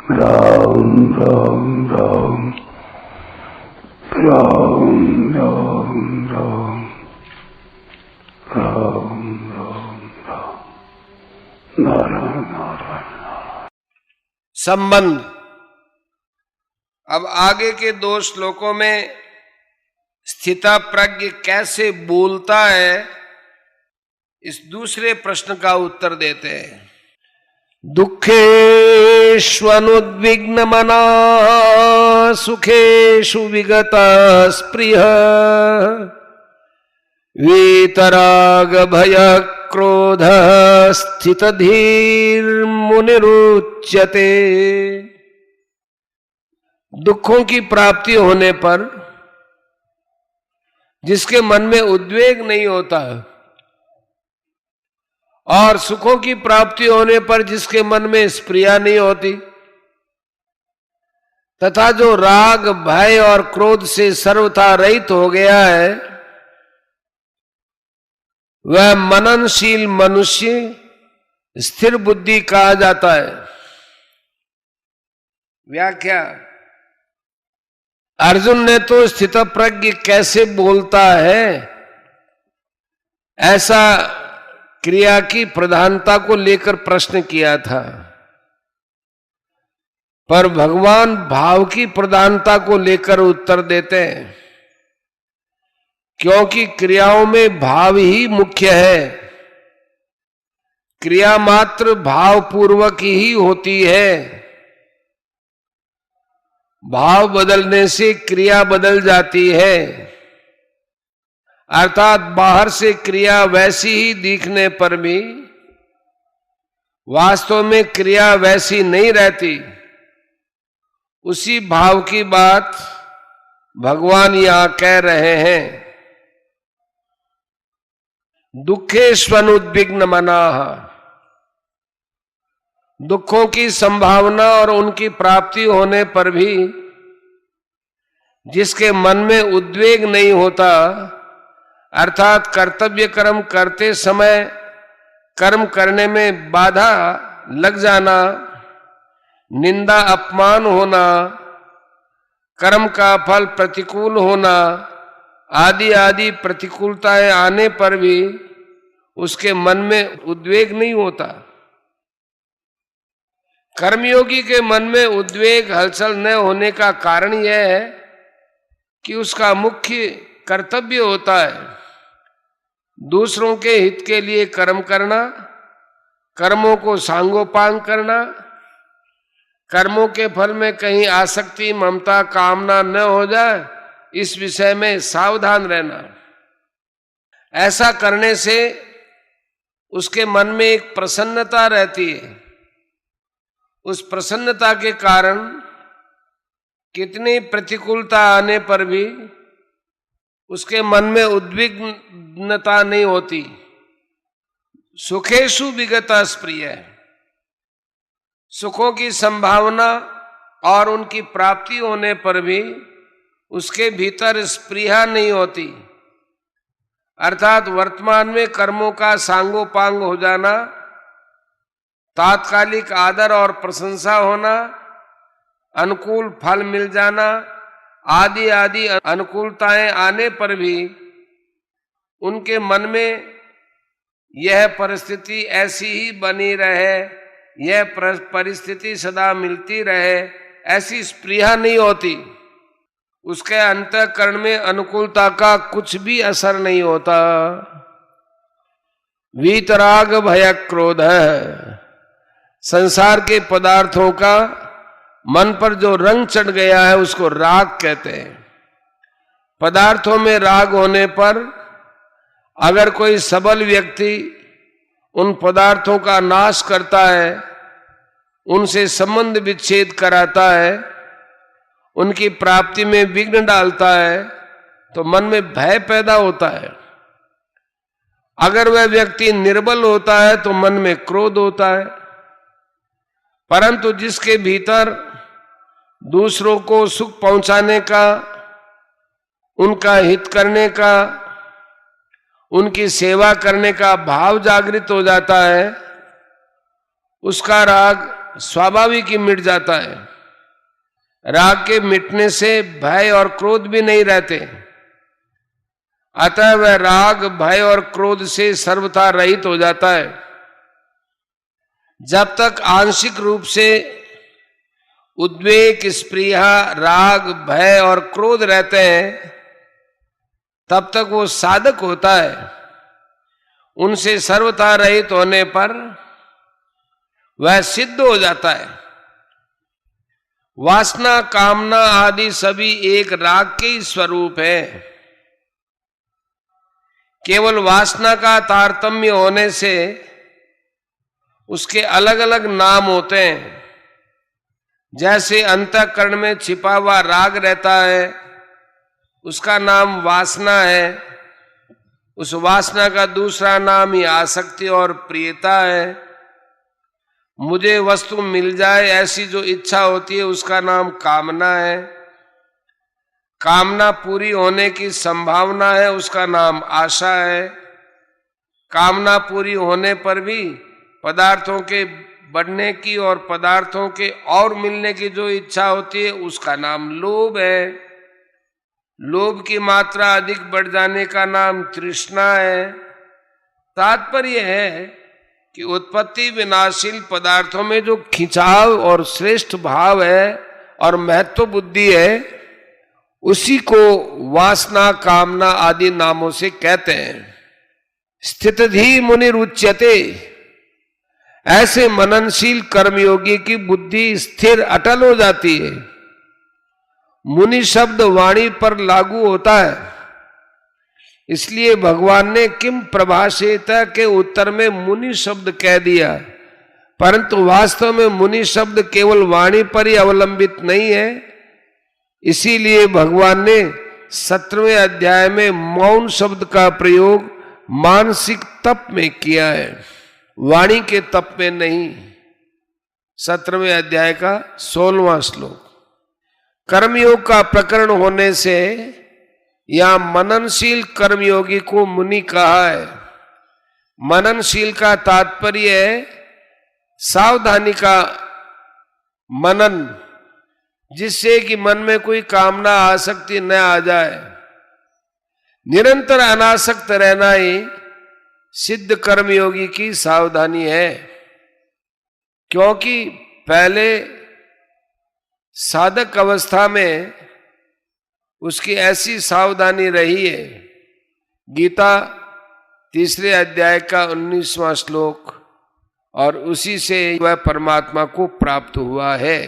राम राम राम राम राम राम राम राम राम नारायण नारायण। संबंध। अब आगे के 2 श्लोकों में स्थितप्रज्ञ कैसे बोलता है, इस दूसरे प्रश्न का उत्तर देते हैं। दुःखेष्वनुद्विग्नमना सुखेषु विगता स्पृह वीतराग भय क्रोध स्थितधीर्मुनिरुच्यते। दुखों की प्राप्ति होने पर जिसके मन में उद्वेग नहीं होता और सुखों की प्राप्ति होने पर जिसके मन में स्प्रिया नहीं होती तथा जो राग भय और क्रोध से सर्वथा रहित हो गया है, वह मननशील मनुष्य स्थिर बुद्धि कहा जाता है। व्याख्या। अर्जुन ने तो स्थितप्रज्ञ कैसे बोलता है ऐसा क्रिया की प्रधानता को लेकर प्रश्न किया था, पर भगवान भाव की प्रधानता को लेकर उत्तर देते हैं, क्योंकि क्रियाओं में भाव ही मुख्य है। क्रिया मात्र भाव पूर्वक ही होती है। भाव बदलने से क्रिया बदल जाती है, अर्थात बाहर से क्रिया वैसी ही दिखने पर भी वास्तव में क्रिया वैसी नहीं रहती। उसी भाव की बात भगवान यहां कह रहे हैं। दुःखेष्वनुद्विग्न मनाः, दुखों की संभावना और उनकी प्राप्ति होने पर भी जिसके मन में उद्वेग नहीं होता, अर्थात कर्तव्य कर्म करते समय कर्म करने में बाधा लग जाना, निंदा अपमान होना, कर्म का फल प्रतिकूल होना आदि आदि प्रतिकूलताएं आने पर भी उसके मन में उद्वेग नहीं होता। कर्मयोगी के मन में उद्वेग हलचल न होने का कारण यह है कि उसका मुख्य कर्तव्य होता है दूसरों के हित के लिए कर्म करना, कर्मों को सांगोपांग करना, कर्मों के फल में कहीं आसक्ति ममता कामना न हो जाए इस विषय में सावधान रहना। ऐसा करने से उसके मन में एक प्रसन्नता रहती है। उस प्रसन्नता के कारण कितनी प्रतिकूलता आने पर भी उसके मन में उद्विग्नता नहीं होती। सुखेषु विगता स्प्रिय, सुखों की संभावना और उनकी प्राप्ति होने पर भी उसके भीतर स्पृहा नहीं होती, अर्थात वर्तमान में कर्मों का सांगोपांग हो जाना, तात्कालिक आदर और प्रशंसा होना, अनुकूल फल मिल जाना आदि आदि अनुकूलताएं आने पर भी उनके मन में यह परिस्थिति ऐसी ही बनी रहे, यह परिस्थिति सदा मिलती रहे, ऐसी स्पृहा नहीं होती। उसके अंतःकरण में अनुकूलता का कुछ भी असर नहीं होता। वीतराग भय क्रोध, संसार के पदार्थों का मन पर जो रंग चढ़ गया है उसको राग कहते हैं। पदार्थों में राग होने पर अगर कोई सबल व्यक्ति उन पदार्थों का नाश करता है, उनसे संबंध विच्छेद कराता है, उनकी प्राप्ति में विघ्न डालता है, तो मन में भय पैदा होता है। अगर वह व्यक्ति निर्बल होता है तो मन में क्रोध होता है। परंतु जिसके भीतर दूसरों को सुख पहुंचाने का, उनका हित करने का, उनकी सेवा करने का भाव जागृत हो जाता है, उसका राग स्वाभाविक ही मिट जाता है। राग के मिटने से भय और क्रोध भी नहीं रहते, अतः वह राग, भय और क्रोध से सर्वथा रहित हो जाता है। जब तक आंशिक रूप से उद्वेग, स्पृहा, राग, भय और क्रोध रहते हैं, तब तक वो साधक होता है। उनसे सर्वथा रहित होने पर वह सिद्ध हो जाता है। वासना, कामना आदि सभी एक राग के ही स्वरूप है। केवल वासना का तारतम्य होने से उसके अलग अलग नाम होते हैं। जैसे अंतःकरण में छिपा हुआ राग रहता है, उसका नाम वासना है। उस वासना का दूसरा नाम ही आसक्ति और प्रियता है। मुझे वस्तु मिल जाए ऐसी जो इच्छा होती है, उसका नाम कामना है। कामना पूरी होने की संभावना है, उसका नाम आशा है। कामना पूरी होने पर भी पदार्थों के बढ़ने की और पदार्थों के और मिलने की जो इच्छा होती है, उसका नाम लोभ है। लोभ की मात्रा अधिक बढ़ जाने का नाम तृष्णा है। तात्पर्य है कि उत्पत्ति विनाशील पदार्थों में जो खिंचाव और श्रेष्ठ भाव है और महत्व बुद्धि है, उसी को वासना, कामना आदि नामों से कहते हैं। स्थितधि मुनिरुच्यते, ऐसे मननशील कर्मयोगी की बुद्धि स्थिर अटल हो जाती है। मुनि शब्द वाणी पर लागू होता है, इसलिए भगवान ने किम प्रभाषेत के उत्तर में मुनि शब्द कह दिया। परंतु वास्तव में मुनि शब्द केवल वाणी पर ही अवलंबित नहीं है। इसीलिए भगवान ने 17वें अध्याय में मौन शब्द का प्रयोग मानसिक तप में किया है, वाणी के तप में नहीं। 17वें अध्याय का 16वां श्लोक। कर्मयोग का प्रकरण होने से यहां मननशील कर्मयोगी को मुनि कहा है। मननशील का तात्पर्य है सावधानी का मनन, जिससे कि मन में कोई कामना, आसक्ति न आ जाए। निरंतर अनासक्त रहना ही सिद्ध कर्मयोगी की सावधानी है। क्योंकि पहले साधक अवस्था में उसकी ऐसी सावधानी रही है। गीता 3 अध्याय का 19वां श्लोक, और उसी से वह परमात्मा को प्राप्त हुआ है।